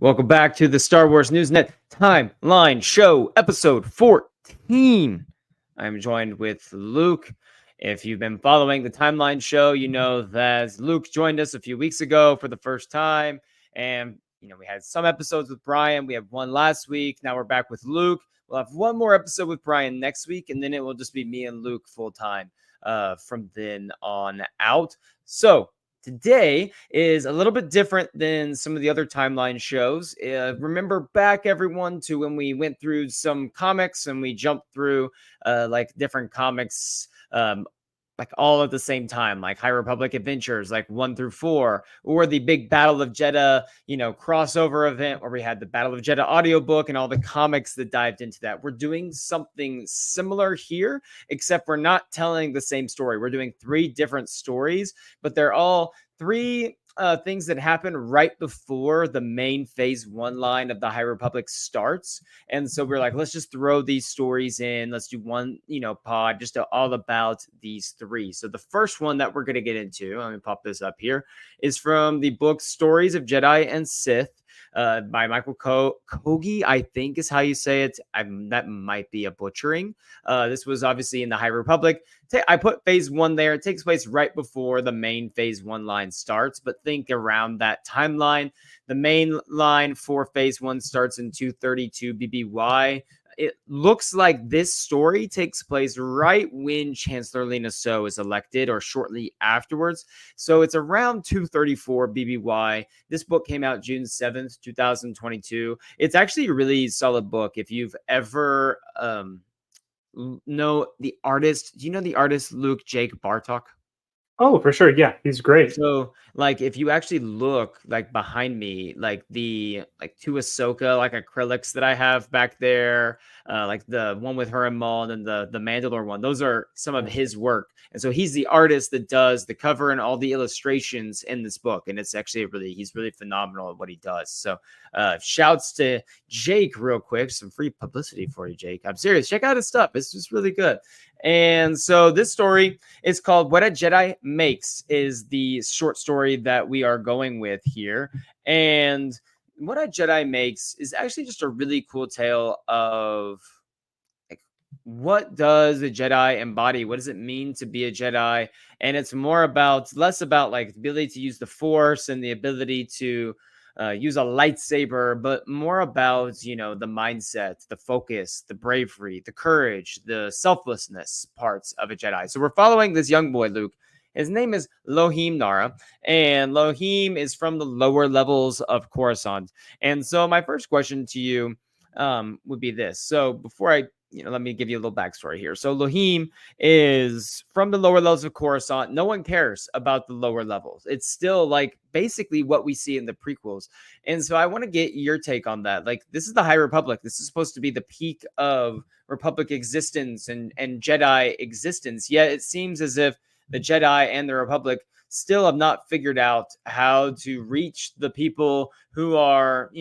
Welcome back to the Star Wars Newsnet Timeline Show, episode 14. I'm joined with Luke. If you've been following the Timeline Show, you know that Luke joined us a few weeks ago for the first time. And, we had some episodes with Brian. We have one last week. Now we're back with Luke. We'll have one more episode with Brian next week, and then it will just be me and Luke full time from then on out. So, today is a little bit different than some of the other timeline shows. Remember back, everyone, to when we went through some comics and we jumped through like different comics, like all at the same time, like High Republic Adventures, like 1 through 4, or the big Battle of Jeddah, crossover event where we had the Battle of Jeddah audiobook and all the comics that dived into that. We're doing something similar here, except we're not telling the same story. We're doing 3 different stories, but they're all 3 things that happen right before the main phase 1 line of the High Republic starts. And so we're like, let's just throw these stories in. Let's do one, pod just all about these 3. So the first one that we're going to get into, let me pop this up here, is from the book Stories of Jedi and Sith by Michael Kogi, I think is how you say it. That might be a butchering. This was obviously in the High Republic. I put phase 1 there. It takes place right before the main phase 1 line starts, but think around that timeline. The main line for phase 1 starts in 232 BBY. It looks like this story takes place right when Chancellor Lina So is elected or shortly afterwards. So it's around 234 BBY. This book came out June 7th, 2022. It's actually a really solid book. If you've ever know the artist, do you know the artist Luke Jake Bartok? Oh, for sure. Yeah, he's great. So, like, if you actually look, like, behind me, like, two Ahsoka, like, acrylics that I have back there, like, the one with her and Maul, and then the Mandalore one, those are some of his work. And so he's the artist that does the cover and all the illustrations in this book. And it's actually he's really phenomenal at what he does. So, shouts to Jake real quick. Some free publicity for you, Jake. I'm serious. Check out his stuff. It's just really good. And so this story is called What a Jedi Makes, is the short story that we are going with here. And What a Jedi Makes is actually just a really cool tale of like, what does a Jedi embody? What does it mean to be a Jedi? And it's less about like the ability to use the Force and the ability to use a lightsaber, but more about, the mindset, the focus, the bravery, the courage, the selflessness parts of a Jedi. So we're following this young boy, Luke. His name is Lohim Nara, and Lohim is from the lower levels of Coruscant. And so my first question to you would be this. So before I let me give you a little backstory here. So Lohim is from the lower levels of Coruscant. No one cares about the lower levels. It's still like basically what we see in the prequels. And so I want to get your take on that. Like, this is the High Republic. This is supposed to be the peak of Republic existence and Jedi existence. Yet it seems as if the Jedi and the Republic still have not figured out how to reach the people who are,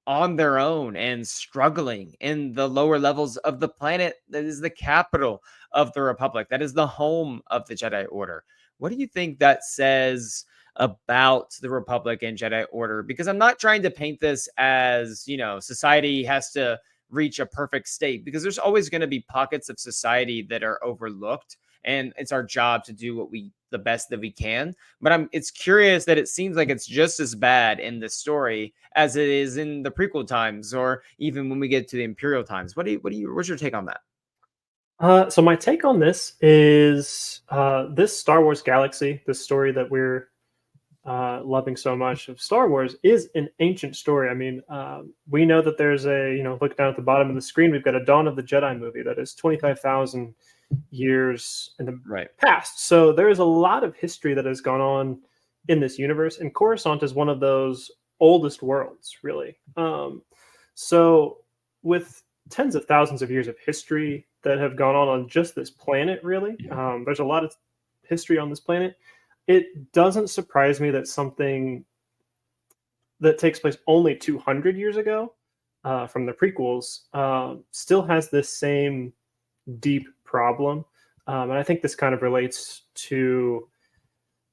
on their own and struggling in the lower levels of the planet that is the capital of the Republic, that is the home of the Jedi Order. What do you think that says about the Republic and Jedi Order? Because I'm not trying to paint this as, society has to reach a perfect state, because there's always going to be pockets of society that are overlooked, and it's our job to do the best that we can. But it's curious that it seems like it's just as bad in the story as it is in the prequel times, or even when we get to the Imperial times. What's your take on that? So my take on this is this Star Wars galaxy, the story that we're loving so much of Star Wars, is an ancient story. I mean, we know that there's look down at the bottom of the screen, we've got a Dawn of the Jedi movie that is 25,000 years in the past. So there's a lot of history that has gone on in this universe, and Coruscant is one of those oldest worlds, really. So with tens of thousands of years of history that have gone on just this planet, really, there's a lot of history on this planet. It doesn't surprise me that something that takes place only 200 years ago from the prequels still has this same deep problem. And I think this kind of relates to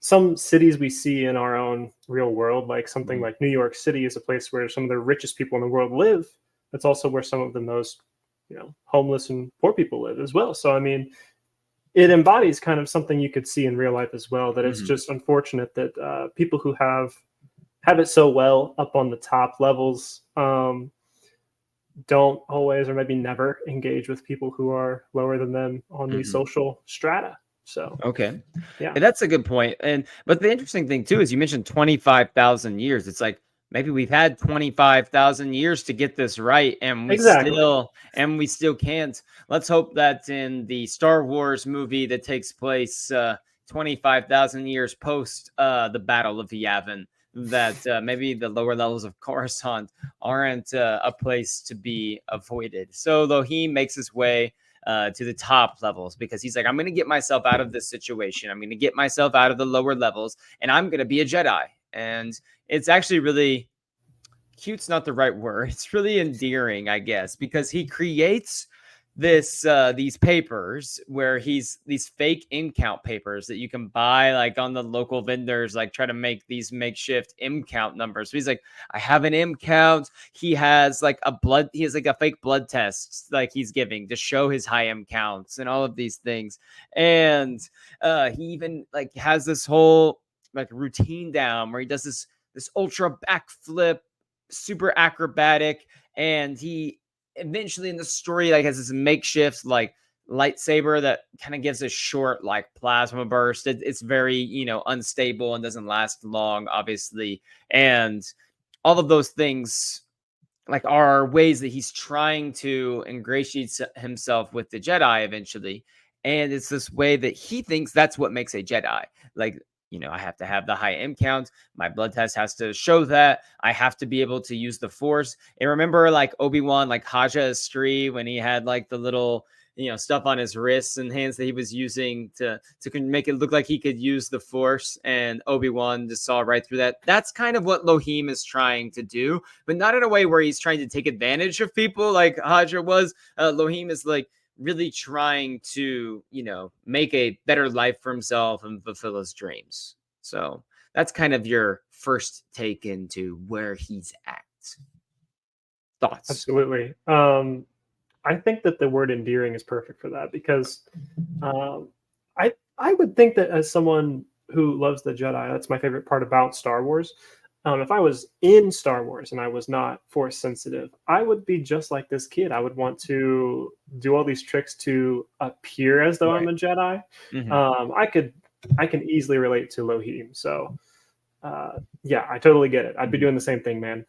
some cities we see in our own real world, like something Mhm. like New York City is a place where some of the richest people in the world live. That's also where some of the most, homeless and poor people live as well. So I mean, it embodies kind of something you could see in real life as well. That it's Mhm. just unfortunate that people who have it so well up on the top levels don't always or maybe never engage with people who are lower than them on the Mhm. social strata. So Okay. yeah, And that's a good point. But the interesting thing too is you mentioned 25,000 years. It's like maybe we've had 25,000 years to get this right exactly. and we still can't. Let's hope that in the Star Wars movie that takes place 25,000 years post the Battle of Yavin, that maybe the lower levels of Coruscant aren't a place to be avoided. So though he makes his way to the top levels because he's like, I'm going to get myself out of this situation. I'm going to get myself out of the lower levels and I'm going to be a Jedi. And it's actually really cute's not the right word. It's really endearing, I guess, because he creates these papers where he's these fake M count papers that you can buy like on the local vendors, like try to make these makeshift M count numbers. So he's like, I have an M count. He has like a fake blood test like he's giving to show his high M counts and all of these things. And he even like has this whole like routine down where he does this ultra backflip, super acrobatic, and he eventually in the story like has this makeshift like lightsaber that kind of gives a short like plasma burst. It's very unstable and doesn't last long, obviously, and all of those things like are ways that he's trying to ingratiate himself with the Jedi eventually. And it's this way that he thinks that's what makes a Jedi. Like, I have to have the high M count. My blood test has to show that. I have to be able to use the Force. And remember, like Obi-Wan, like Haja Astri, when he had like the little stuff on his wrists and hands that he was using to make it look like he could use the Force, and Obi-Wan just saw right through that. That's kind of what Lohim is trying to do, but not in a way where he's trying to take advantage of people like Haja was. Lohim is like really trying to make a better life for himself and fulfill his dreams. So that's kind of your first take into where he's at. Thoughts? Absolutely. I think that the word endearing is perfect for that because um, I would think that as someone who loves the Jedi, that's my favorite part about Star Wars. If I was in Star Wars and I was not Force sensitive, I would be just like this kid. I would want to do all these tricks to appear as though I'm Right. a Jedi. Mhm. I can easily relate to Lohim. So yeah, I totally get it. I'd be Mhm. doing the same thing, man.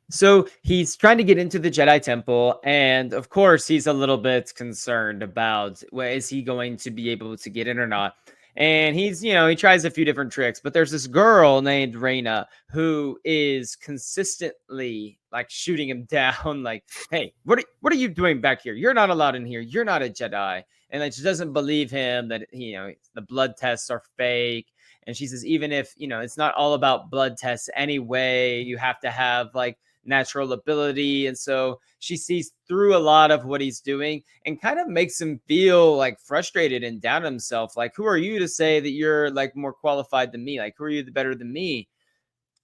So he's trying to get into the Jedi Temple, and of course, he's a little bit concerned about is he going to be able to get in or not. And he tries a few different tricks, but there's this girl named Reina who is consistently like shooting him down, like, "Hey, what are you doing back here? You're not allowed in here. You're not a Jedi." And like she doesn't believe him that the blood tests are fake. And she says, even if it's not all about blood tests anyway, you have to have like natural ability. And so she sees through a lot of what he's doing and kind of makes him feel like frustrated and down on himself. Like, who are you to say that you're like more qualified than me? Like, who are you better than me?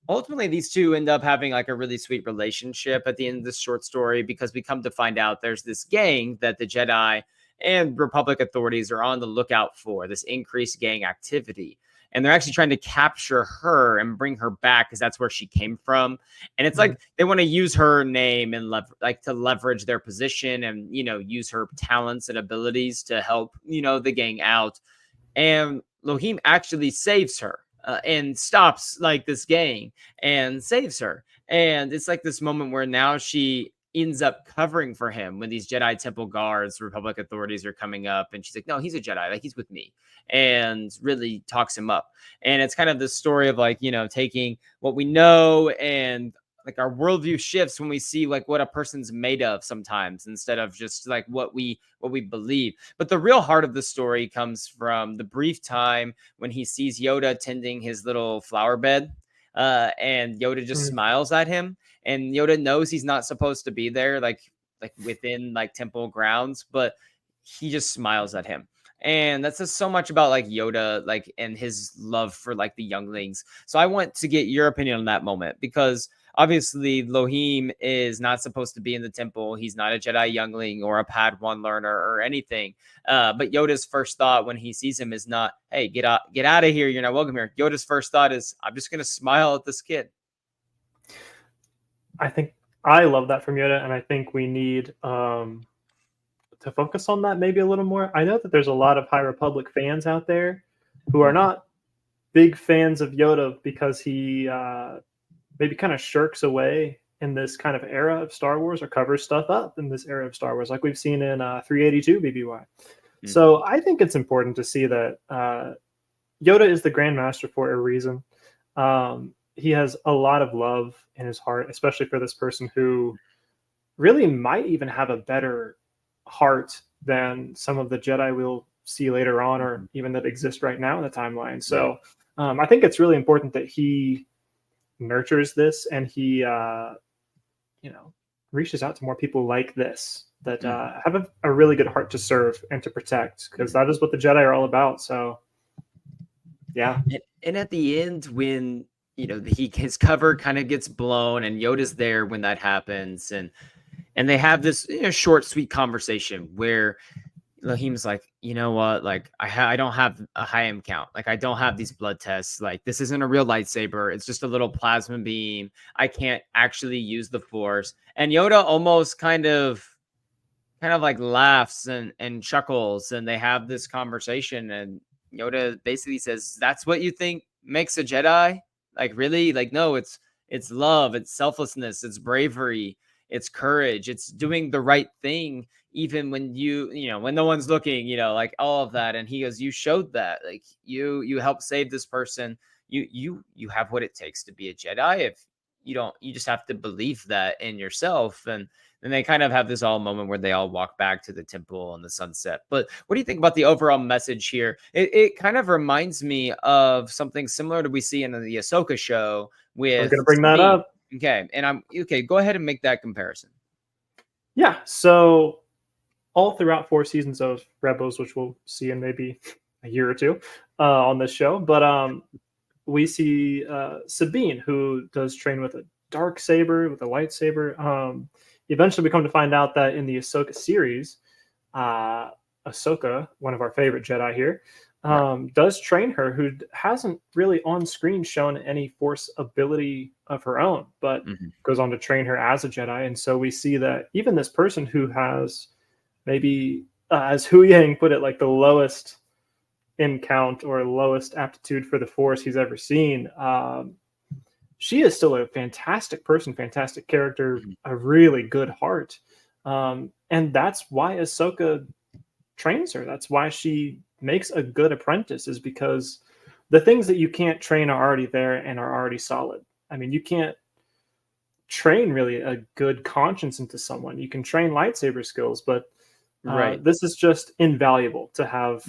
Ultimately, these two end up having like a really sweet relationship at the end of this short story because we come to find out there's this gang that the Jedi and Republic authorities are on the lookout for, this increased gang activity. And they're actually trying to capture her and bring her back because that's where she came from. And it's Mhm. like they want to use her name and to leverage their position and use her talents and abilities to help the gang out. And Lohim actually saves her and stops like this gang and saves her. And it's like this moment where now she ends up covering for him when these Jedi Temple guards, Republic authorities are coming up, and she's like, "No, he's a Jedi, like he's with me," and really talks him up. And it's kind of the story of like taking what we know and like our worldview shifts when we see like what a person's made of sometimes instead of just like what we believe. But the real heart of the story comes from the brief time when he sees Yoda tending his little flower bed, and Yoda just Mhm. smiles at him, and Yoda knows he's not supposed to be there, like within like temple grounds, but he just smiles at him. And that says so much about like Yoda, like, and his love for like the younglings. So I want to get your opinion on that moment, because obviously Lohim is not supposed to be in the temple. He's not a Jedi youngling or a Padawan learner or anything. But Yoda's first thought when he sees him is not, "Hey, get out of here. You're not welcome here." Yoda's first thought is, "I'm just gonna smile at this kid." I think I love that from Yoda, and I think we need to focus on that maybe a little more. I know that there's a lot of High Republic fans out there who are not big fans of Yoda because he maybe kind of shirks away in this kind of era of Star Wars, or covers stuff up in this era of Star Wars, like we've seen in 382 BBY. So I think it's important to see that Yoda is the Grand Master for a reason. He has a lot of love in his heart, especially for this person who really might even have a better heart than some of the Jedi we'll see later on, or even that exist right now in the timeline. So I think it's really important that he nurtures this, and he reaches out to more people like this that have a really good heart to serve and to protect, because that is what the Jedi are all about. So yeah. And at the end, when his cover kind of gets blown and Yoda's there when that happens, and they have this short, sweet conversation where Lahim's like, "You know what? Like, I don't have a high M count. Like, I don't have these blood tests. Like, this isn't a real lightsaber. It's just a little plasma beam. I can't actually use the Force." And Yoda almost kind of like laughs and chuckles, and they have this conversation, and Yoda basically says, "That's what you think makes a Jedi? Like, really? Like, no, it's love, it's selflessness, it's bravery, it's courage, it's doing the right thing, even when when no one's looking, like all of that." And he goes, "You showed that. Like, you helped save this person. You have what it takes to be a Jedi. If you don't, you just have to believe that in yourself." And then they kind of have this all moment where they all walk back to the temple in the sunset. But what do you think about the overall message here? It kind of reminds me of something similar to we see in the Ahsoka show with I was going to bring that Sabine. up. Okay. And I'm okay. Go ahead and make that comparison. Yeah. So all throughout 4 seasons of Rebels, which we'll see in maybe a year or two on this show, but we see Sabine, who does train with a dark saber, with a lightsaber. Eventually, we come to find out that in the Ahsoka series, Ahsoka, one of our favorite Jedi here, does train her, who hasn't really on screen shown any Force ability of her own, but goes on to train her as a Jedi. And so we see that even this person who has maybe, as Hu Yang put it, like the lowest in count or lowest aptitude for the Force he's ever seen, she is still a fantastic person, fantastic character, a really good heart. And that's why Ahsoka trains her. That's why she makes a good apprentice, is because the things that you can't train are already there and are already solid. I mean, you can't train really a good conscience into someone. You can train lightsaber skills, but this is just invaluable to have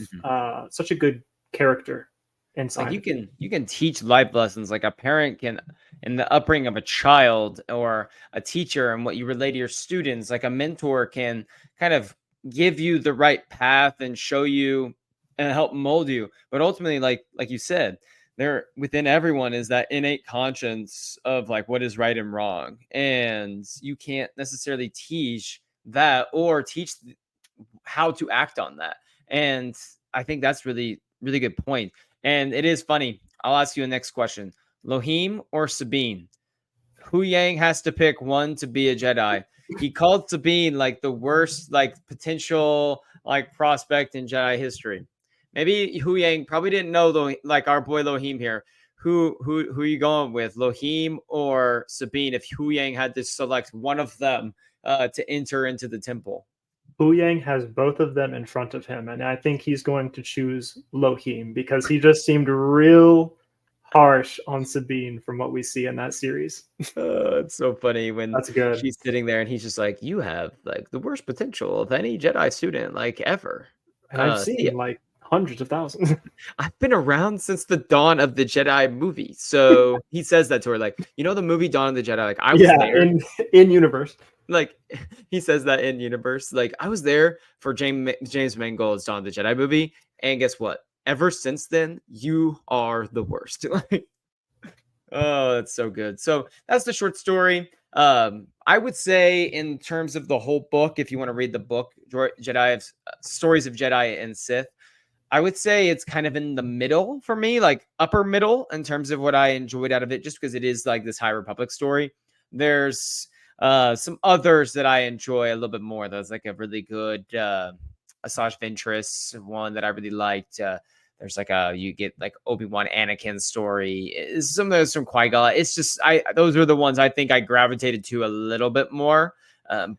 such a good character inside. Like, you can teach life lessons, like a parent can, in the upbringing of a child, or a teacher and what you relate to your students. Like a mentor can kind of give you the right path and show you and help mold you. But ultimately, like you said, there within everyone is that innate conscience of like what is right and wrong, and you can't necessarily teach that or teach how to act on that. And I think that's really, really good point. And it is funny. I'll ask you the next question. Lohim or Sabine? Hu Yang has to pick one to be a Jedi. He called Sabine like the worst, like potential, like prospect in Jedi history. Maybe Hu Yang probably didn't know, like our boy Lohim here. Who are you going with, Lohim or Sabine? If Hu Yang had to select one of them to enter into the temple. Hu Yang has both of them in front of him, and I think he's going to choose Lohim because he just seemed real harsh on Sabine from what we see in that series. It's so funny when That's good. she's sitting there and he's just like, "You have like the worst potential of any Jedi student like ever." And I've seen like hundreds of thousands. I've been around since the dawn of the Jedi movie. So he says that to her, like, the movie Dawn of the Jedi, like I was there. in universe. Like he says that in universe. Like I was there for James Mangold's Dawn of the Jedi movie, and guess what? Ever since then, you are the worst. Like, oh, that's so good. So that's the short story. I would say in terms of the whole book, if you want to read the book, Jedi Stories of Jedi and Sith, I would say it's kind of in the middle for me, like upper middle in terms of what I enjoyed out of it, just because it is like this High Republic story. There's some others that I enjoy a little bit more. There's like a really good Asajj Ventress one that I really liked. There's like you get like Obi-Wan Anakin story. Some of those from Qui-Gon. It's just those are the ones I think I gravitated to a little bit more.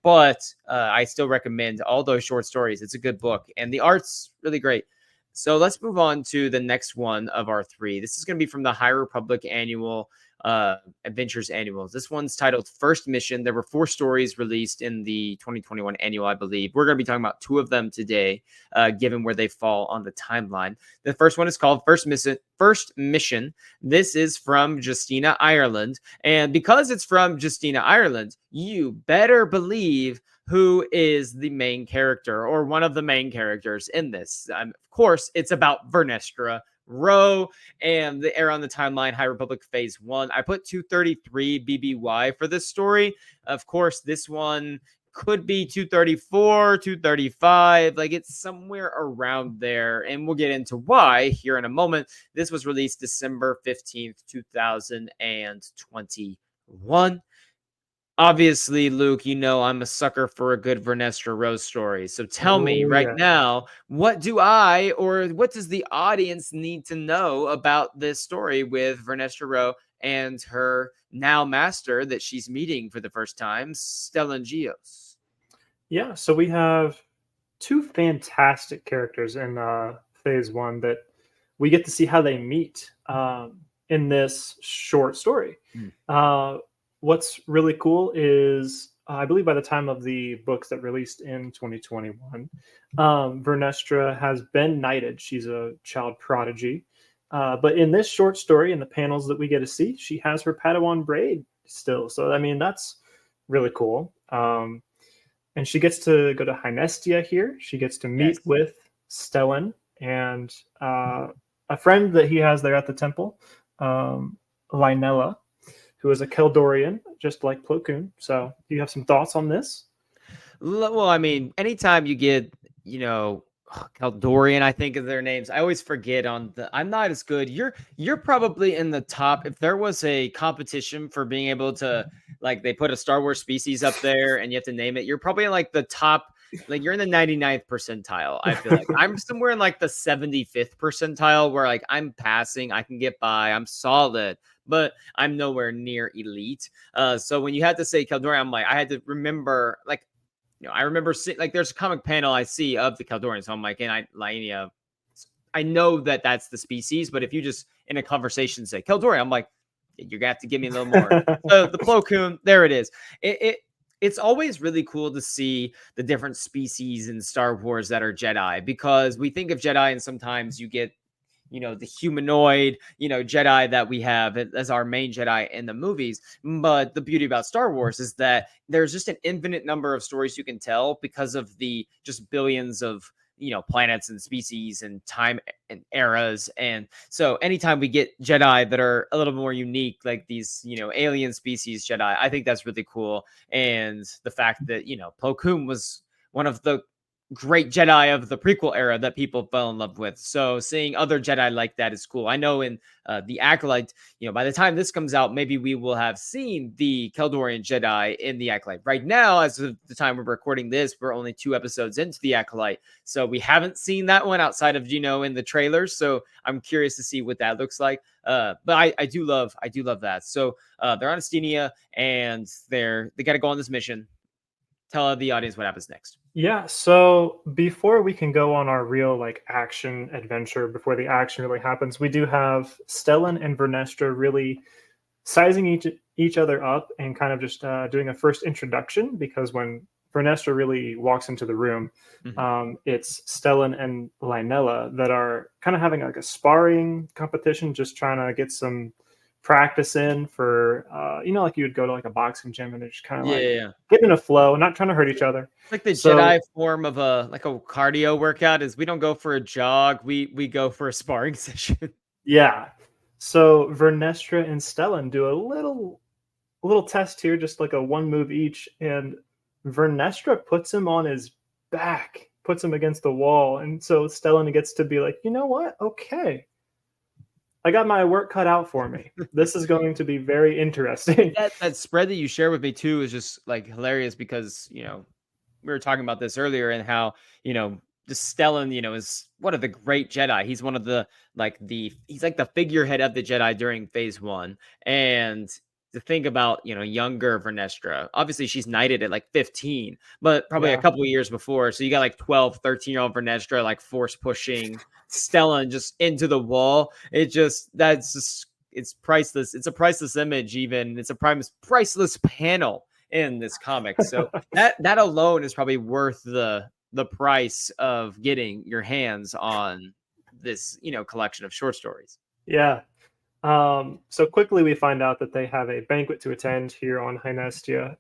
But I still recommend all those short stories. It's a good book, and the art's really great. So let's move on to the next one of our three. This is going to be from the High Republic Annual Adventures Annuals. This one's titled First Mission. There were 4 stories released in the 2021 annual, I believe. We're going to be talking about 2 of them today, given where they fall on the timeline. The first one is called First Mission. This is from Justina, Ireland. And because it's from Justina, Ireland, you better believe who is the main character or one of the main characters in this. Of course, it's about Vernestra Row and the era on the timeline, High Republic Phase 1. I put 233 BBY for this story. Of course, this one could be 234, 235. Like it's somewhere around there. And we'll get into why here in a moment. This was released December 15th, 2021. Obviously, Luke, you know I'm a sucker for a good Vernestra Rose story. So tell me Oh right yeah. now, what do I or what does the audience need to know about this story with Vernestra Rose and her now master that she's meeting for the first time, Stellan Gios? Yeah, so we have 2 fantastic characters in phase 1 that we get to see how they meet in this short story. Mm. What's really cool is I believe by the time of the books that released in 2021, Vernestra has been knighted. She's a child prodigy. But in this short story, in the panels that we get to see, she has her Padawan braid still. So, I mean, that's really cool. And she gets to go to Hynestia here. She gets to meet Yes. with Stellan and a friend that he has there at the temple, Lynella, who is a Keldorian, just like Plo Koon. So, do you have some thoughts on this? Well, I mean, anytime you get, Caldorian, I think of their names. I always forget on the. I'm not as good. You're probably in the top. If there was a competition for being able to, like, they put a Star Wars species up there and you have to name it, you're probably in like the top. Like you're in the 99th percentile. I feel like I'm somewhere in like the 75th percentile where like I'm passing, I can get by, I'm solid, but I'm nowhere near elite. So when you had to say Caldorian, I'm like, I had to remember like I remember seeing like there's a comic panel I see of the Caldorian. So I'm like, I know that that's the species, but if you just in a conversation say Caldorian, I'm like, you're gonna have to give me a little more. So the Plo Koon, there it is. It's always really cool to see the different species in Star Wars that are Jedi because we think of Jedi and sometimes you get the humanoid, Jedi that we have as our main Jedi in the movies. But the beauty about Star Wars is that there's just an infinite number of stories you can tell because of the just billions of, planets and species and time and eras. And so anytime we get Jedi that are a little more unique, like these, alien species Jedi, I think that's really cool. And the fact that, Plo Koon was one of the great Jedi of the prequel era that people fell in love with. So seeing other Jedi like that is cool. I know in the Acolyte, by the time this comes out, maybe we will have seen the Keldorian Jedi in the Acolyte. Right now, as of the time we're recording this, we're only 2 episodes into the Acolyte, so we haven't seen that one outside of in the trailers. So I'm curious to see what that looks like. But I do love that. So they're on Astenia and they got to go on this mission. Tell the audience what happens next. Yeah, so before we can go on our real like action adventure, before the action really happens, we do have Stellan and Vernestra really sizing each other up and kind of just doing a first introduction because when Vernestra really walks into the room, it's Stellan and Lynella that are kind of having like a sparring competition, just trying to get some practice in for like you would go to like a boxing gym and they're just kind of Yeah, like yeah, yeah. getting in a flow, not trying to hurt each other. Like the So Jedi form of a like a cardio workout is we don't go for a jog, we go for a sparring session. yeah. So Vernestra and Stellan do a little test here, just like a one move each, and Vernestra puts him on his back, puts him against the wall, and so Stellan gets to be like, you know what? Okay, I got my work cut out for me. This is going to be very interesting. That spread that you share with me too is just like hilarious because, we were talking about this earlier and how, just Stellan, is one of the great Jedi. He's one of the he's like the figurehead of the Jedi during phase one. And to think about, younger Vernestra, obviously she's knighted at like 15, but probably a Yeah, couple of years before. So you got like 12, 13-year-old Vernestra like force pushing Stellan just into the wall. That's just, it's priceless. It's a priceless image, even. It's a priceless panel in this comic. So that alone is probably worth the price of getting your hands on this, collection of short stories. yeah. So quickly we find out that they have a banquet to attend here on Hynestia.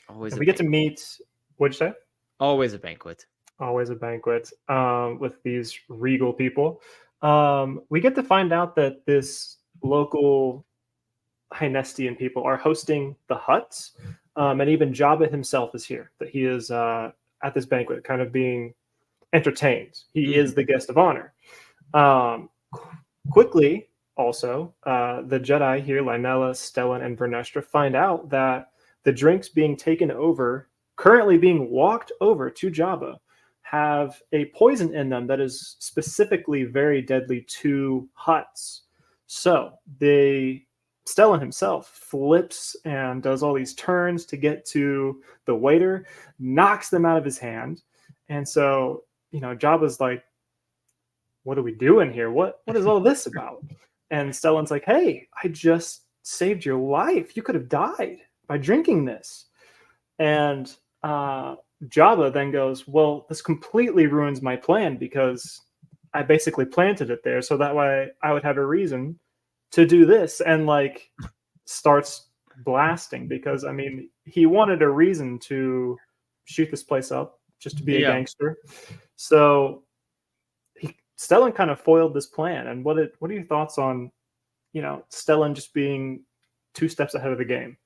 Always And a we get to banquet. meet, what'd you say? Always a banquet. Always a banquet with these regal people. We get to find out that this local Hynestian people are hosting the huts, and even Jabba himself is here. That he is at this banquet, kind of being entertained. He is Mhm. the guest of honor. Um, quickly, also, the Jedi here, Lynella, Stellan, and Vernestra, find out that the drinks being taken over, currently being walked over to Jabba, have a poison in them that is specifically very deadly to huts. So Stellan himself flips and does all these turns to get to the waiter, knocks them out of his hand, and so Jabba's like, what are we doing here? What is all this about? And Stellan's like, hey, I just saved your life. You could have died by drinking this. And Jabba then goes, well, this completely ruins my plan because I basically planted it there so that way I would have a reason to do this, and like starts blasting because I mean he wanted a reason to shoot this place up just to be a Yeah. gangster. So Stellan kind of foiled this plan. And what are your thoughts on Stellan just being two steps ahead of the game?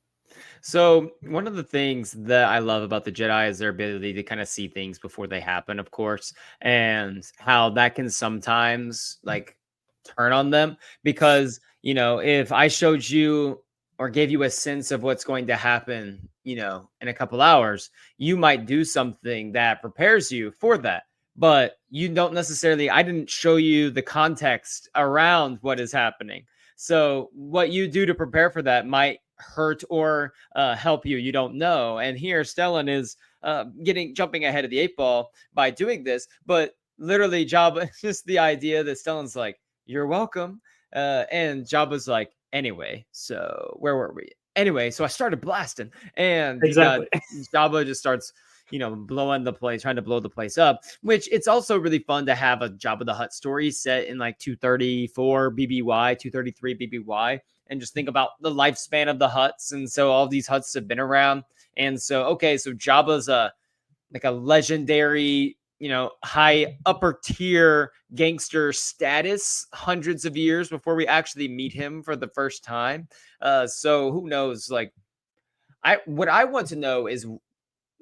So one of the things that I love about the Jedi is their ability to kind of see things before they happen, of course, and how that can sometimes like turn on them because, if I showed you or gave you a sense of what's going to happen, in a couple hours, you might do something that prepares you for that. But you don't necessarily, I didn't show you the context around what is happening. So what you do to prepare for that might hurt or help you. You don't know. And here, Stellan is jumping ahead of the eight ball by doing this. But literally, Jabba, just the idea that Stellan's like, "You're welcome," and Jabba's like, "Anyway, so where were we? Anyway, so I started blasting, and you got Exactly. Jabba just starts." Blowing the place, trying to blow the place up, which it's also really fun to have a Jabba the Hutt story set in like 234 BBY, 233 BBY, and just think about the lifespan of the huts. And so all these huts have been around. And so, okay, so Jabba's a legendary, high upper tier gangster status hundreds of years before we actually meet him for the first time. So who knows? Like, what I want to know is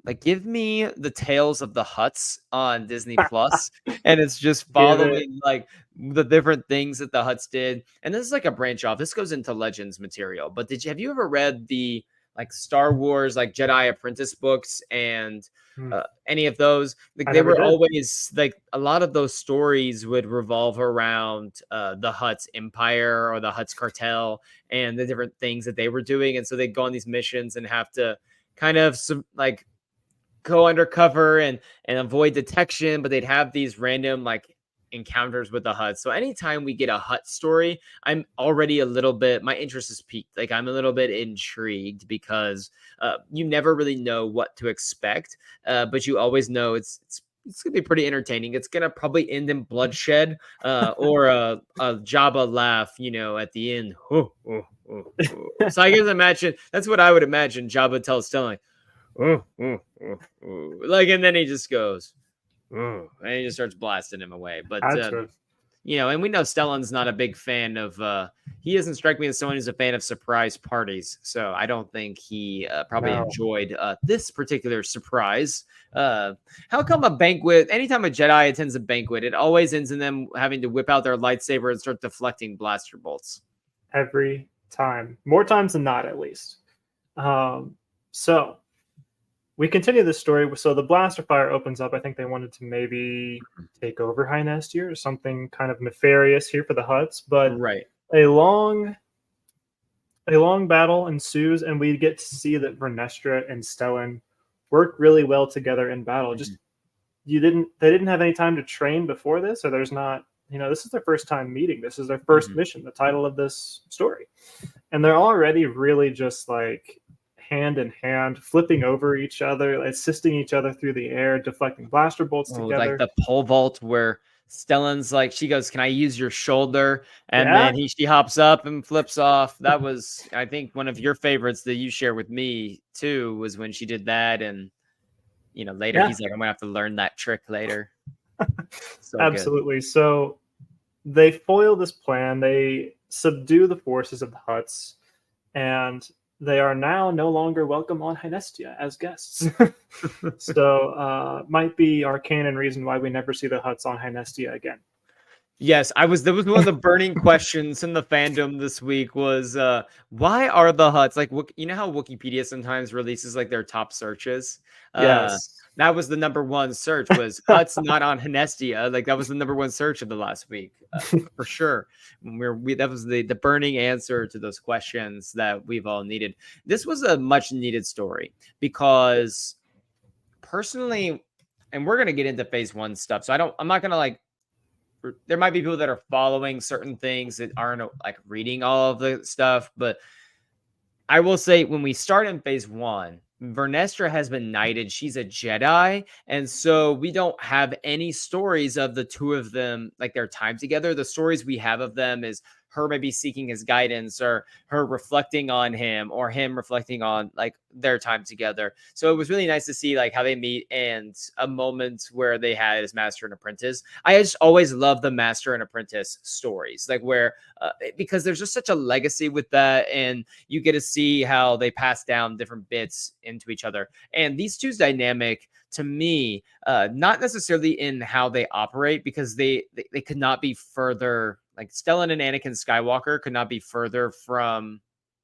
like, give me the Tales of the Huts on Disney Plus, and it's just Give it. following like the different things that the Huts did. And this is like a branch off. This goes into Legends material. But have you ever read the like Star Wars like Jedi Apprentice books and Hmm, any of those? Like I they never were did. always like a lot of those stories would revolve around the Huts empire or the Huts cartel and the different things that they were doing. And so they'd go on these missions and have to kind of like go undercover and avoid detection, but they'd have these random like encounters with the Hutt. So anytime we get a Hutt story, I'm already a little bit, my interest is peaked. Like I'm a little bit intrigued because you never really know what to expect, but you always know it's it's gonna be pretty entertaining. It's gonna probably end in bloodshed, or a Jabba laugh, at the end. Oh, oh, oh, oh. So I guess imagine that's what I would imagine. Jabba tells Stellan, oh, oh, oh, oh. Like, and then he just goes, oh, and he just starts blasting him away. But Had to. and we know Stellan's not a big fan of. He doesn't strike me as someone who's a fan of surprise parties, so I don't think he probably No. enjoyed this particular surprise. How come a banquet? Anytime a Jedi attends a banquet, it always ends in them having to whip out their lightsaber and start deflecting blaster bolts. Every time, more times than not, at least. So we continue this story. So the blaster fire opens up. I think they wanted to maybe take over High Nestia or something kind of nefarious here for the Hutts, but Right. a long battle ensues, and we get to see that Vernestra and Stellan work really well together in battle. Just they didn't have any time to train before this, or there's not, this is their first time meeting. This is their first mission, the title of this story. And they're already really just like hand in hand, flipping over each other, assisting each other through the air, deflecting blaster bolts together. Like the pole vault where Stellan's like, she goes, "Can I use your shoulder?" And Yeah. then she hops up and flips off. That was, I think, one of your favorites that you share with me too, was when she did that. And later Yeah. he's like, "I'm gonna have to learn that trick later." So Absolutely. So they foil this plan. They subdue the forces of the Hutts, and they are now no longer welcome on High Nestia as guests. So might be our canon reason why we never see the Hutts on High Nestia again. Yes, that was one of the burning questions in the fandom this week was why are the Hutts like, you know how Wikipedia sometimes releases like their top searches? Yes. That was the number one search, was Hutts not on Hynestia. Like, that was the number one search of the last week, for sure. That was the burning answer to those questions that we've all needed. This was a much needed story because personally, and we're gonna get into phase 1 stuff. So I'm not gonna like. There might be people that are following certain things that aren't like reading all of the stuff, but I will say when we start in phase 1, Vernestra has been knighted. She's a Jedi. And so we don't have any stories of the two of them, like their time together. The stories we have of them is her maybe seeking his guidance, or her reflecting on him, or him reflecting on like their time together. So it was really nice to see like how they meet and a moment where they had as master and apprentice. I just always love the master and apprentice stories, like where because there's just such a legacy with that, and you get to see how they pass down different bits into each other. And these two's dynamic to me, not necessarily in how they operate, because they could not be further, like Stellan and Anakin Skywalker could not be further from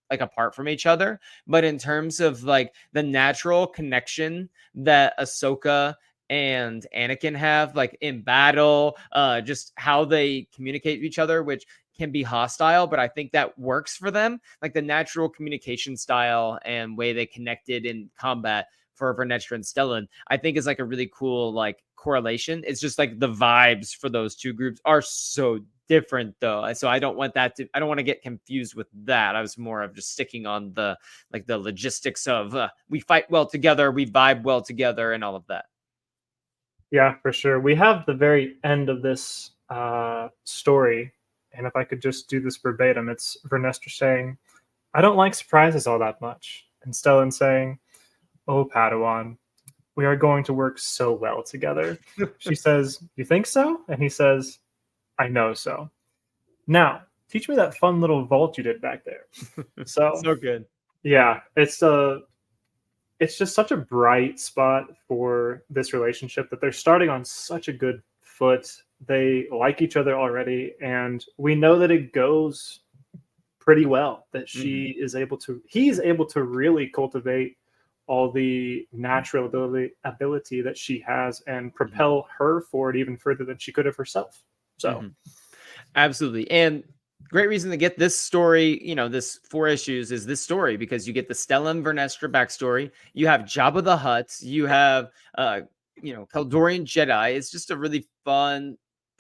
like apart from each other, but in terms of like the natural connection that Ahsoka and Anakin have, like in battle, just how they communicate with each other, which can be hostile, but I think that works for them. Like the natural communication style and way they connected in combat for Vernestra and Stellan, I think is like a really cool like correlation. It's just like the vibes for those two groups are so different though. So I don't want to get confused with that. I was more of just sticking on the logistics of we fight well together, we vibe well together, and all of that. Yeah, for sure. We have the very end of this story, and if I could just do this verbatim, it's Vernestra saying, "I don't like surprises all that much," and Stellan saying, "Oh, Padawan, we are going to work so well together." She says, "You think so?" And he says, "I know so. Now, teach me that fun little vault you did back there." So good. Yeah, it's just such a bright spot for this relationship that they're starting on such a good foot. They like each other already, and we know that it goes pretty well, that he's able to really cultivate all the natural ability that she has and propel her forward even further than she could have herself. So absolutely. And great reason to get this story, this 4 issues is this story, because you get the Stellan Vernestra backstory. You have Jabba the Hutt. You have, Kaldorian Jedi. It's just a really fun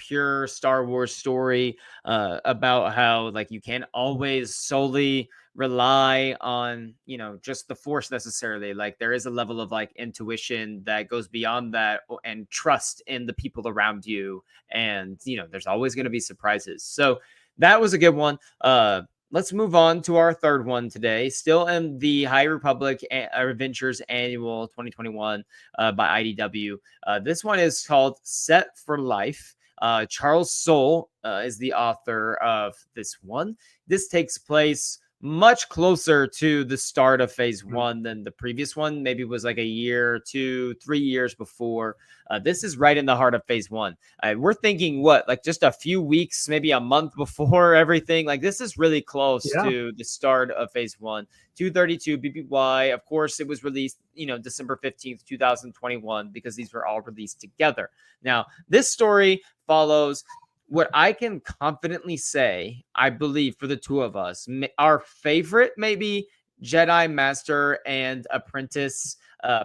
pure Star Wars story about how like you can't always solely rely on, you know, just the force necessarily. Like there is a level of like intuition that goes beyond that, and trust in the people around you, and you know there's always going to be surprises. So that was a good one. Let's move on to our third one today, still in the High Republic Adventures Annual 2021 by IDW. This one is called Set for Life. Charles Soule is the author of this one. This takes place much closer to the start of phase one than the previous one. Maybe it was like a year, 2, 3 years before. This is right in the heart of phase one. We're thinking what, like just a few weeks, maybe a month before everything. Like this is really close Yeah. to the start of phase one. 232 BBY. Of course, it was released, you know, December 15th, 2021, because these were all released together. Now, this story follows what I can confidently say, I believe for the two of us, our favorite maybe Jedi Master and Apprentice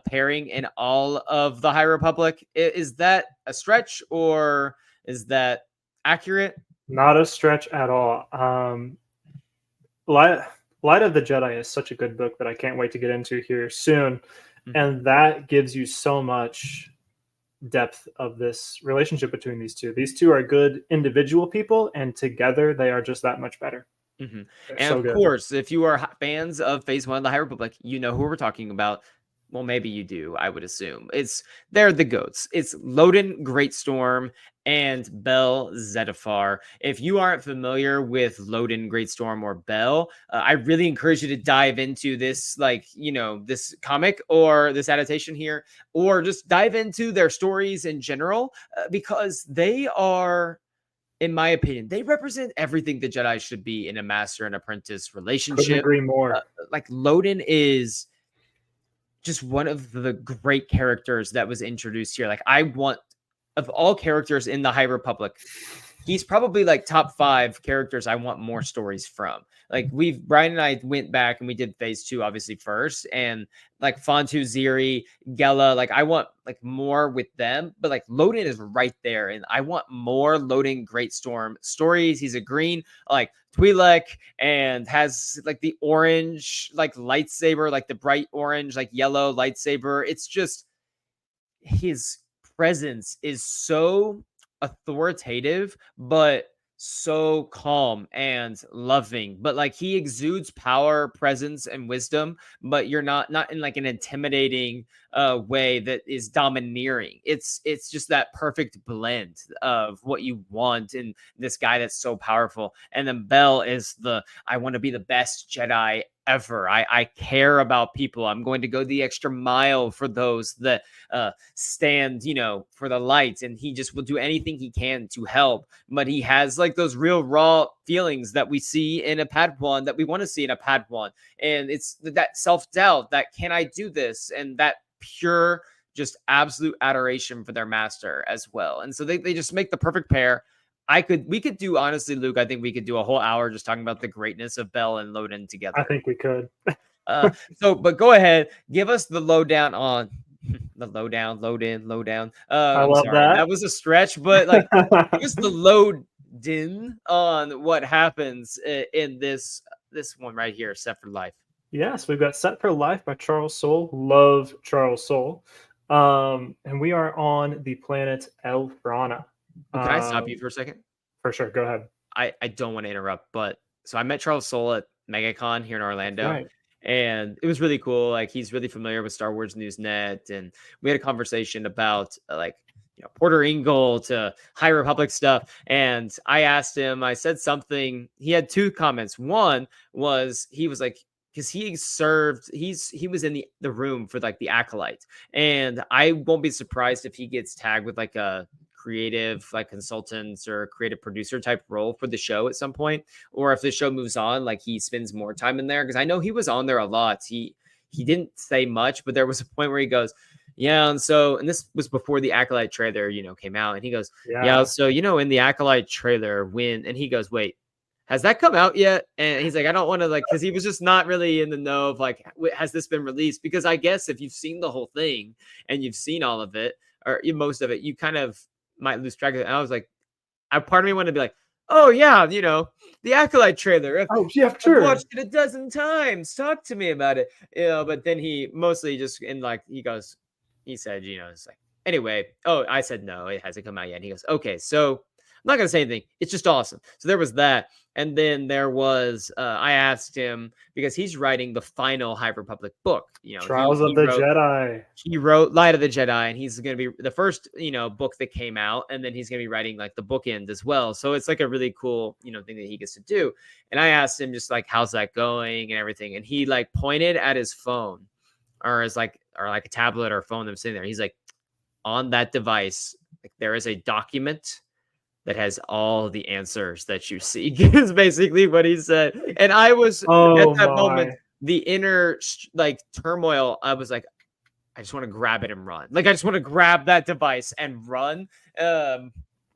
pairing in all of the High Republic. Is that a stretch or is that accurate? Not a stretch at all. Light of the Jedi is such a good book that I can't wait to get into here soon. And that gives you so much depth of this relationship between these two. These two are good individual people, and together they are just that much better. And so of good. course, if you are fans of Phase 1 of the High Republic, you know who we're talking about. Well, maybe you do, I would assume. They're the GOATs. It's Loden Greatstorm and Bell Zettifar. If you aren't familiar with Loden Greatstorm or Bell, I really encourage you to dive into this, like, you know, this comic or this adaptation here, or just dive into their stories in general, because they are, in my opinion, they represent everything the Jedi should be in a master and apprentice Couldn't relationship. agree more. Like Loden is just one of the great characters that was introduced here. Like I want, of all characters in the High Republic, he's probably like top 5 characters I want more stories from. Like Brian and I went back and we did phase 2 obviously first, and like Fontu, Ziri, Gela, like I want like more with them, but like Loden is right there, and I want more Loden Greatstorm stories. He's a green like Twi'lek and has like the orange like lightsaber, like the bright orange like yellow lightsaber. It's just his presence is so authoritative, but so calm and loving. But like he exudes power, presence, and wisdom, but you're not in like an intimidating way that is domineering. It's just that perfect blend of what you want in this guy that's so powerful. And then Bell is I want to be the best Jedi ever. I care about people. I'm going to go the extra mile for those that stand, you know, for the light, and he just will do anything he can to help. But he has like those real raw feelings that we see in a Padawan, that we want to see in a Padawan, and it's that self-doubt, that can I do this, and that pure just absolute adoration for their master as well. And so they just make the perfect pair. We could do, honestly, Luke, I think we could do a whole hour just talking about the greatness of Bell and Loden together. I think we could. But go ahead, give us the lowdown on the lowdown, lowdown. I I'm love sorry, that. that was a stretch, but like just the load in on what happens in this one right here, Set for Life. Yes, we've got Set for Life by Charles Soule. Love Charles Soule. And we are on the planet El Frana. Can I stop you for a second? For sure. Go ahead. I don't want to interrupt, but so I met Charles Soule at MegaCon here in Orlando. Right. And it was really cool. Like he's really familiar with Star Wars Newsnet, and we had a conversation about like, you know, Porter Engle to High Republic stuff. And I asked him, I said something. He had 2 comments. One was he was like, because he was in the room for like the Acolyte, and I won't be surprised if he gets tagged with like a creative like consultants or creative producer type role for the show at some point, or if the show moves on, like he spends more time in there, because I know he was on there a lot. He didn't say much, but there was a point where he goes, yeah, and this was before the Acolyte trailer, you know, came out, and he goes, yeah, so you know, in the Acolyte trailer and he goes, wait, has that come out yet? And he's like, I don't want to, like, because he was just not really in the know of like, has this been released? Because I guess if you've seen the whole thing and you've seen all of it or most of it, you kind of might lose track of it. And I was like, part of me wanted to be like, oh yeah, the Acolyte trailer. Oh yeah, I've sure. watched it a dozen times. Talk to me about it. But then he mostly just he said, it's like, anyway. Oh, I said no, it hasn't come out yet. And he goes, okay, so I'm not gonna say anything. It's just awesome. So there was that, and then there was I asked him because he's writing the final High Republic book. Trials of the Jedi. He wrote Light of the Jedi, and he's going to be the first, book that came out, and then he's going to be writing like the bookend as well. So it's like a really cool, thing that he gets to do. And I asked him just like, how's that going and everything, and he like pointed at his phone, or a tablet or phone that's sitting there. He's like, on that device, like, there is a document that has all the answers that you seek. Is basically what he said. And I was at that moment, the inner like turmoil, I was like, I just want to grab it and run. Like, I just want to grab that device and run. Of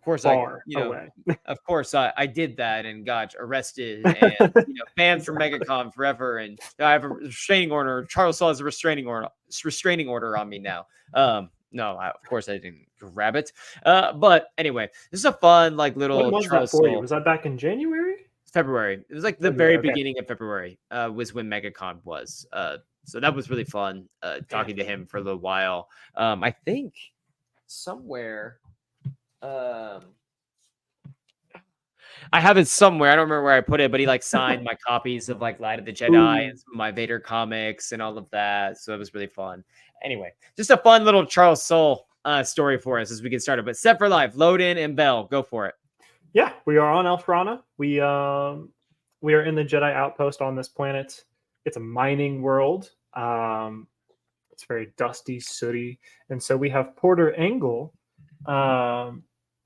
course, of course, I did that and got arrested and banned from MegaCon forever. And I have a restraining order. Charles Saw has a restraining order on me now. No, of course I didn't grab it. But anyway, this is a fun like little. When was that for you? Was that back in January? February. It was like the very beginning of February. Was when MegaCon was. So that was really fun. Talking to him for a little while. I think somewhere. I have it somewhere. I don't remember where I put it, but he like signed my copies of like Light of the Jedi and some of my Vader comics and all of that. So it was really fun. Anyway, just a fun little Charles Soule story for us as we get started. But set for life, Loden and Bell, go for it. Yeah, we are on Elfrana. We are in the Jedi outpost on this planet. It's a mining world. It's very dusty, sooty, and so we have Porter Engle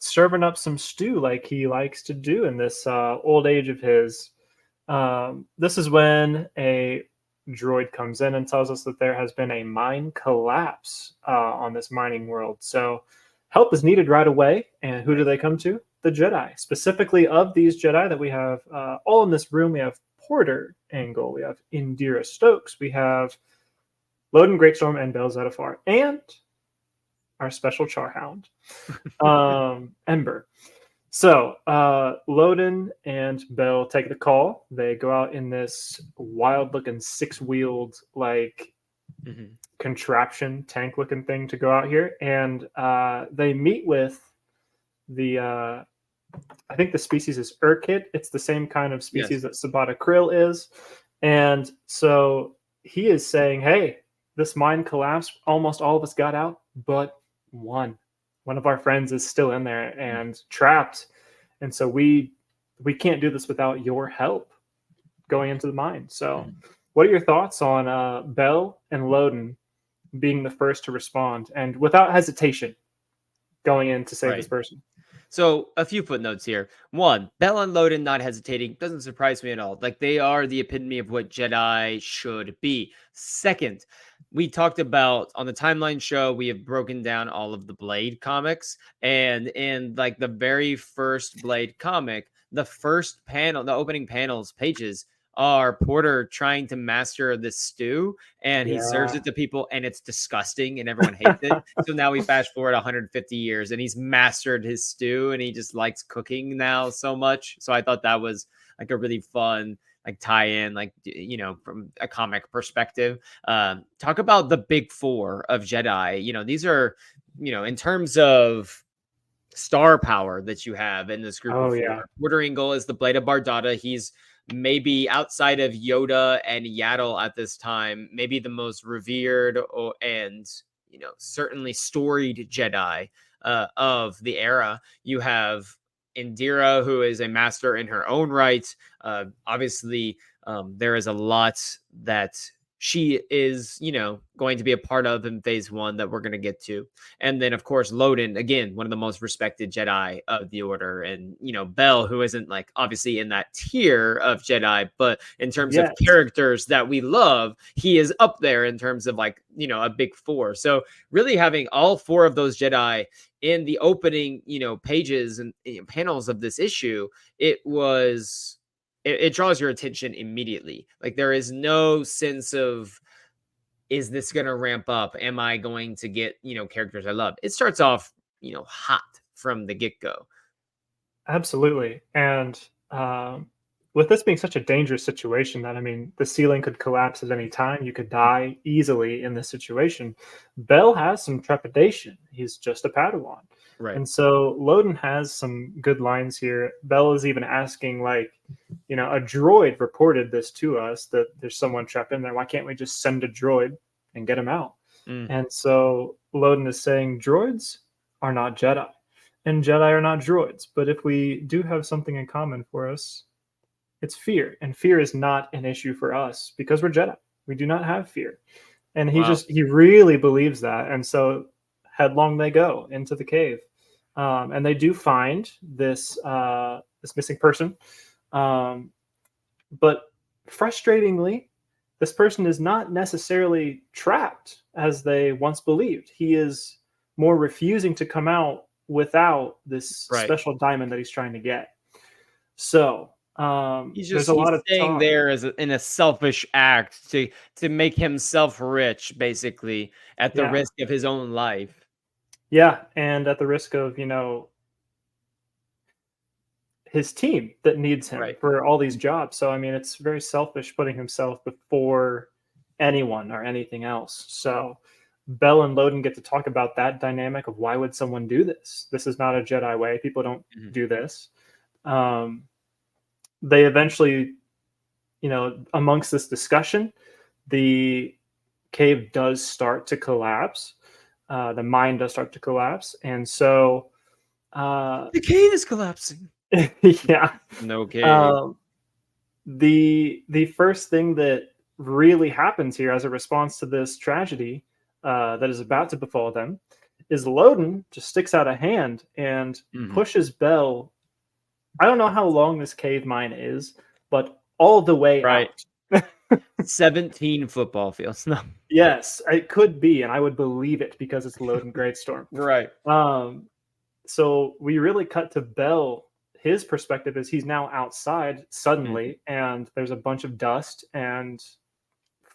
serving up some stew like he likes to do in this old age of his. This is when a droid comes in and tells us that there has been a mine collapse on this mining world. So help is needed right away. And who do they come to? The Jedi. Specifically, of these Jedi that we have all in this room, we have Porter Engle, we have Indira Stokes, we have Loden Greatstorm and Bell Zettifar, and our special Charhound, Ember. So Loden and Bell take the call. They go out in this wild-looking six-wheeled contraption, tank-looking thing to go out here, and they meet with the I think the species is Urkit. It's the same kind of species that Sabata Krill is, and so he is saying, "Hey, this mine collapsed. Almost all of us got out, but one of our friends is still in there and trapped, and so we can't do this without your help going into the mine." So what are your thoughts on Bell and Loden being the first to respond and without hesitation going in to save this person? So a few footnotes here. One, Bell and Loden not hesitating doesn't surprise me at all. Like, they are the epitome of what Jedi should be. Second, we talked about on the timeline show, we have broken down all of the Blade comics, and in like the very first Blade comic, the first panel, the opening panels pages are Porter trying to master this stew, and he serves it to people, and it's disgusting and everyone hates it. So now we fast forward 150 years and he's mastered his stew and he just likes cooking now so much. So I thought that was like a really fun like tie-in, like, from a comic perspective. Talk about the big four of Jedi. These are, in terms of star power that you have in this group of four. Porter Engle is the Blade of Bardata. He's maybe outside of Yoda and Yaddle at this time, maybe the most revered and certainly storied Jedi of the era. You have Indira, who is a master in her own right. Obviously, there is a lot that she is, going to be a part of in phase one that we're going to get to. And then, of course, Loden, again, one of the most respected Jedi of the Order. And, Bell, who isn't like obviously in that tier of Jedi, but in terms of characters that we love, he is up there in terms of like, a big four. So really having all four of those Jedi in the opening, pages and panels of this issue, it draws your attention immediately. Like, there is no sense of, is this going to ramp up? Am I going to get, characters I love? It starts off, hot from the get-go. Absolutely. And with this being such a dangerous situation that, I mean, the ceiling could collapse at any time, you could die easily in this situation. Bell has some trepidation. He's just a Padawan. Right. And so Loden has some good lines here. Bell is even asking, like, a droid reported this to us that there's someone trapped in there. Why can't we just send a droid and get him out? Mm, And so Loden is saying droids are not Jedi, and Jedi are not droids. But if we do have something in common for us, it's fear. And fear is not an issue for us because we're Jedi. We do not have fear. And wow. he really believes that. And so headlong they go into the cave. And they do find this missing person. Um, but frustratingly, this person is not necessarily trapped as they once believed. He is more refusing to come out without this Right. special diamond that he's trying to get. So there's a He's lot of staying talk. there in a selfish act to make himself rich, basically, at the Yeah. risk of his own life. Yeah. And at the risk of, his team that needs him Right. for all these jobs. So, I mean, it's very selfish putting himself before anyone or anything else. So, Bell and Loden get to talk about that dynamic of why would someone do this? This is not a Jedi way. People don't Mhm. do this. Um, they eventually, amongst this discussion, the cave does start to collapse. The mine does start to collapse. And so, uh, The cave is collapsing. yeah. No cave. Um, the first thing that really happens here as a response to this tragedy that is about to befall them is Loden just sticks out a hand and Mhm. pushes Bell. I don't know how long this cave mine is, but all the way Right. out. 17 football fields. No. Yes, it could be, and I would believe it because it's Loden Greatstorm. Right. Um, so we really cut to Bell. His perspective is he's now outside Mhm. suddenly, and there's a bunch of dust and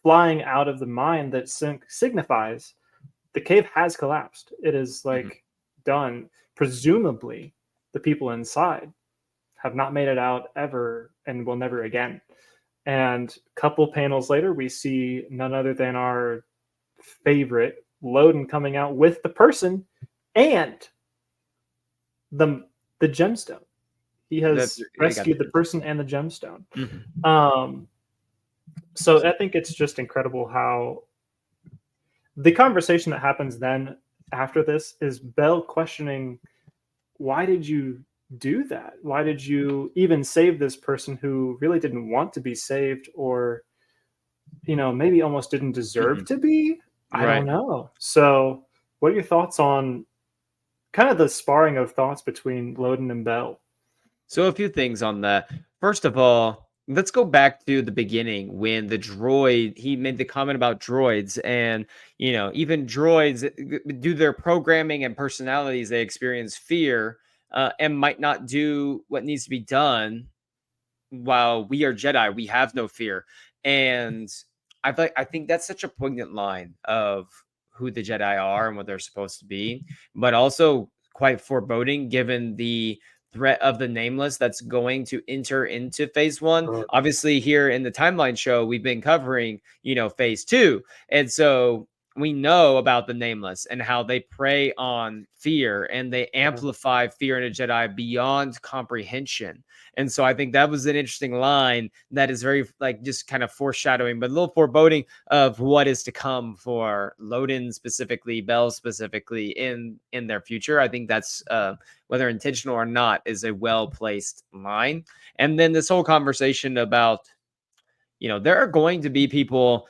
flying out of the mine that signifies the cave has collapsed. It is Mhm. like done. Presumably, the people inside have not made it out ever and will never again. And a couple panels later, we see none other than our favorite Loden coming out with the person and the the gemstone. He has They got the rescued the gist. person and the gemstone. Mhm. Um, so I think it's just incredible how the conversation that happens then after this is Bell questioning, why did you do that? Why did you even save this person who really didn't want to be saved, or maybe almost didn't deserve Mhm. to be? I don't Right. know. So what are your thoughts on kind of the sparring of thoughts between Loden and Bell? So a few things on that. First of all, let's go back to the beginning when the droid he made the comment about droids and even droids do their programming and personalities they experience fear and might not do what needs to be done while we are Jedi, we have no fear. And I think that's such a poignant line of who the Jedi are and what they're supposed to be, but also quite foreboding given the threat of the nameless that's going to enter into phase one. Uh, Obviously, here in the timeline show, we've been covering, phase two. And so we know about the nameless and how they prey on fear and they yeah. amplify fear in a Jedi beyond comprehension. And so I think that was an interesting line that is very like just kind of foreshadowing, but a little foreboding of what is to come for Loden specifically, Bell specifically in their future. I think that's whether intentional or not is a well placed line. And then this whole conversation about there are going to be people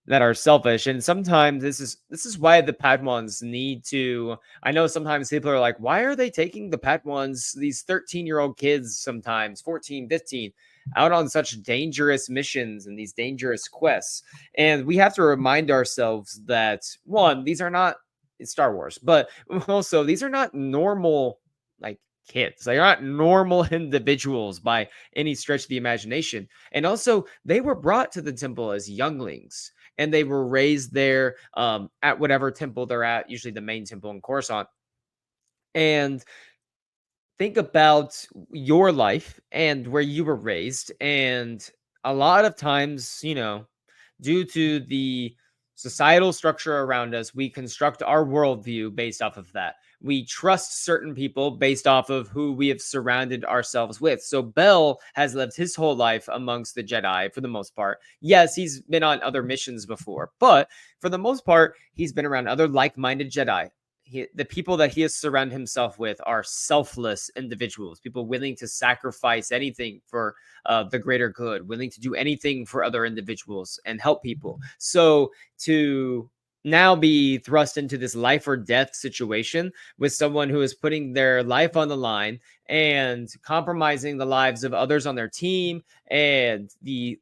that are selfish, and sometimes this is why the Padwans need to. I know sometimes people are like, why are they taking the Padwans, these 13-year-old kids, sometimes 14, 15, out on such dangerous missions and these dangerous quests? And we have to remind ourselves that one, these are not Star Wars, but also these are not normal like kids. They are not normal individuals by any stretch of the imagination. And also they were brought to the temple as younglings and they were raised there at whatever temple they're at, usually the main temple in Coruscant. And think about your life and where you were raised. And a lot of times, due to the societal structure around us, we construct our worldview based off of that. We trust certain people based off of who we have surrounded ourselves with. So Bell has lived his whole life amongst the Jedi for the most part. Yes, he's been on other missions before, but for the most part, he's been around other like-minded Jedi. The people that he has surrounded himself with are selfless individuals, people willing to sacrifice anything for the greater good, willing to do anything for other individuals and help people. So to now be thrust into this life or death situation with someone who is putting their life on the line and compromising the lives of others on their team and the,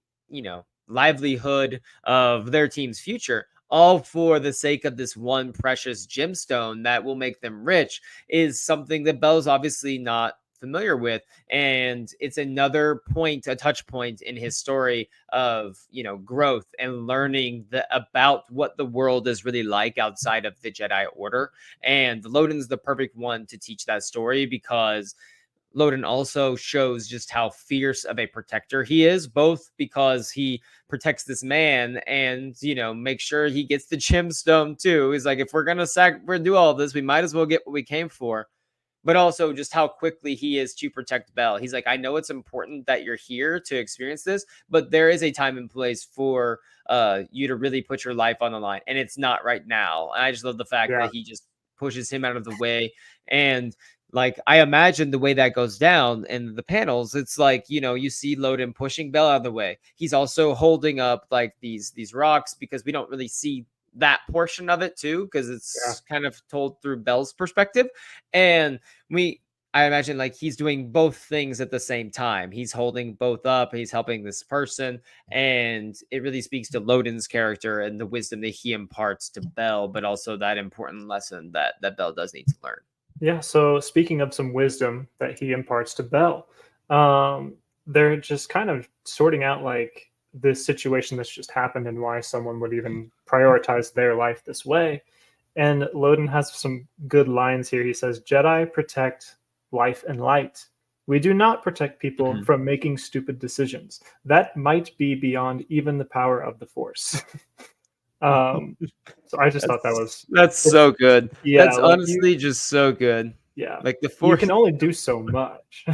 livelihood of their team's future, all for the sake of this one precious gemstone that will make them rich, is something that Bell's obviously not familiar with. And it's another point, a touch point in his story of, growth and learning about what the world is really like outside of the Jedi Order. And Loden's the perfect one to teach that story, because Loden also shows just how fierce of a protector he is, both because he protects this man and, make sure he gets the gemstone too. He's like, if we're going to do all of this, we might as well get what we came for. But also just how quickly he is to protect Bell. He's like, I know it's important that you're here to experience this, but there is a time and place for you to really put your life on the line. And it's not right now. And I just love the fact Yeah. that he just pushes him out of the way. And like, I imagine the way that goes down in the panels, it's like, you see Loden pushing Bell out of the way. He's also holding up like these rocks, because we don't really see that portion of it too, because it's kind of told through Bell's perspective. And I imagine like he's doing both things at the same time. He's holding both up, he's helping this person, and it really speaks to Loden's character and the wisdom that he imparts to Bell, but also that important lesson that Bell does need to learn. Yeah. So speaking of some wisdom that he imparts to Bell, they're just kind of sorting out like this situation that's just happened and why someone would even prioritize their life this way. And Loden has some good lines here. He says, Jedi protect life and light. We do not protect people from making stupid decisions. That might be beyond even the power of the Force. So I just thought that's so good. Yeah, That's like honestly just so good. Yeah, like the you Force can only do so much.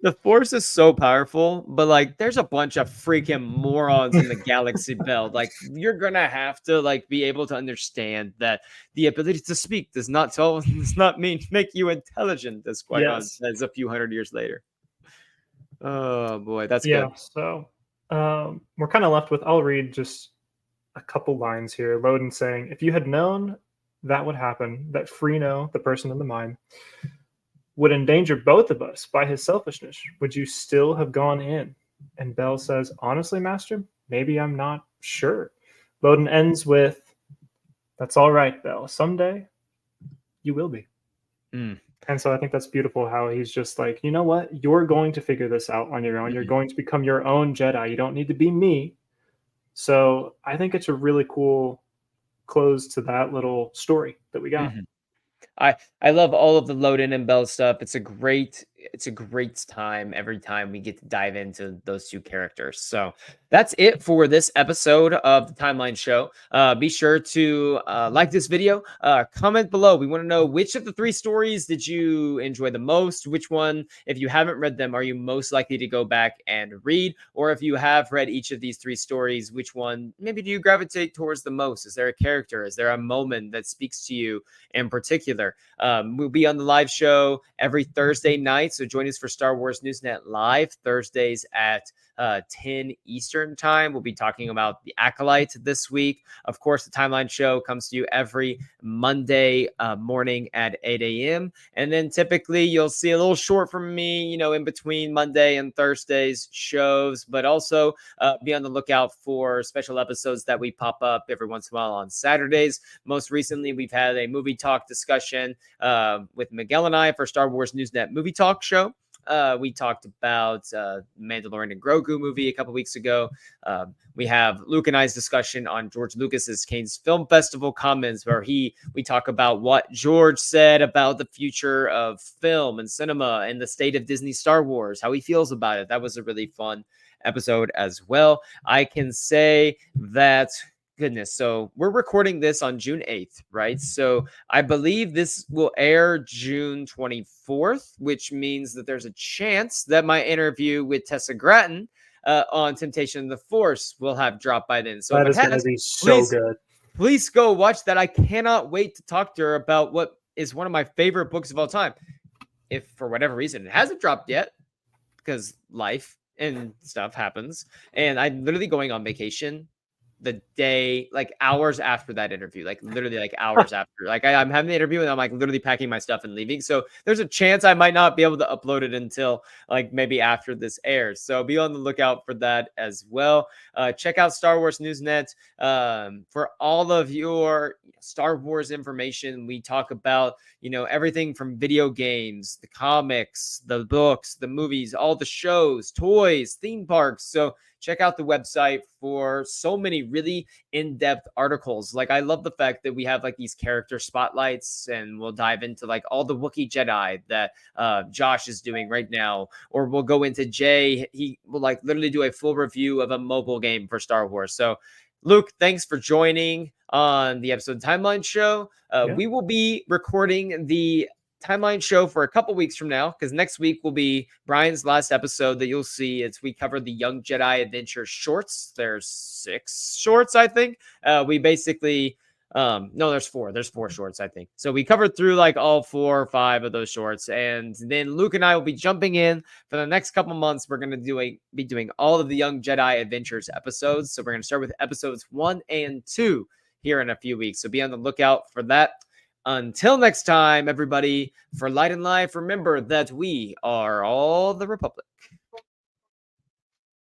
the Force is so powerful, but like there's a bunch of freaking morons in the galaxy belt. Like, you're gonna have to like be able to understand that the ability to speak does not make you intelligent, as Qui-Gon says a few hundred years later. Oh boy, that's good. So we're kind of left with, I'll read just a couple lines here. Loden saying, if you had known that would happen, that Freno, the person in the mine, would endanger both of us by his selfishness, would you still have gone in? And Bell says, honestly, Master, maybe I'm not sure. Loden ends with, that's all right, Bell. Someday you will be. And so I think that's beautiful how he's just like, you know what? You're going to figure this out on your own. You're going to become your own Jedi. You don't need to be me. So I think it's a really cool close to that little story that we got. I love all of the Loden and Bell stuff. It's a great time every time we get to dive into those two characters. So that's it for this episode of the Timeline Show. Be sure to like this video, comment below. We want to know, which of the three stories did you enjoy the most? Which one, if you haven't read them, are you most likely to go back and read? Or if you have read each of these three stories, which one maybe do you gravitate towards the most? Is there a character? Is there a moment that speaks to you in particular? We'll be on the live show every Thursday night, so join us for Star Wars Newsnet Live Thursdays at 10 Eastern time. We'll be talking about the Acolyte this week. Of course, the Timeline Show comes to you every Monday morning at 8 a.m. And then typically you'll see a little short from me, in between Monday and Thursday's shows, but also be on the lookout for special episodes that we pop up every once in a while on Saturdays. Most recently, we've had a movie talk discussion with Miguel and I for Star Wars Newsnet Movie Talk Show. We talked about Mandalorian and Grogu movie a couple weeks ago. We have Luke and I's discussion on George Lucas's Cannes Film Festival comments, where we talk about what George said about the future of film and cinema and the state of Disney Star Wars, how he feels about it. That was a really fun episode as well. I can say that, goodness, so we're recording this on June 8th, right? So I believe this will air June 24th, which means that there's a chance that my interview with Tessa Gratton on Temptation of the Force will have dropped by then. So That if it is going to has, be so please, good. please go watch that. I cannot wait to talk to her about what is one of my favorite books of all time. If for whatever reason it hasn't dropped yet, because life and stuff happens, and I'm literally going on vacation the day, like hours after that interview, like literally like hours after, like I'm having the interview and I'm like literally packing my stuff and leaving. So there's a chance I might not be able to upload it until like maybe after this airs. So be on the lookout for that as well. Check out Star Wars Newsnet for all of your Star Wars information. We talk about, everything from video games, the comics, the books, the movies, all the shows, toys, theme parks. So check out the website for so many really in-depth articles. Like, I love the fact that we have like these character spotlights, and we'll dive into like all the Wookiee Jedi that Josh is doing right now, or we'll go into Jay. He will like literally do a full review of a mobile game for Star Wars. So Luke, thanks for joining on the episode Timeline Show. Yeah. We will be recording the Timeline Show for a couple weeks from now, because next week will be Brian's last episode that you'll see. We covered the Young Jedi Adventure shorts. There's 6 shorts, I think. We basically no, there's 4. There's 4 shorts, I think. So we covered through like all 4 or 5 of those shorts, and then Luke and I will be jumping in for the next couple months. We're gonna be doing all of the Young Jedi Adventures episodes. So we're gonna start with episodes 1 and 2 here in a few weeks. So be on the lookout for that. Until next time, everybody, for Light and Life, remember that we are all the Republic.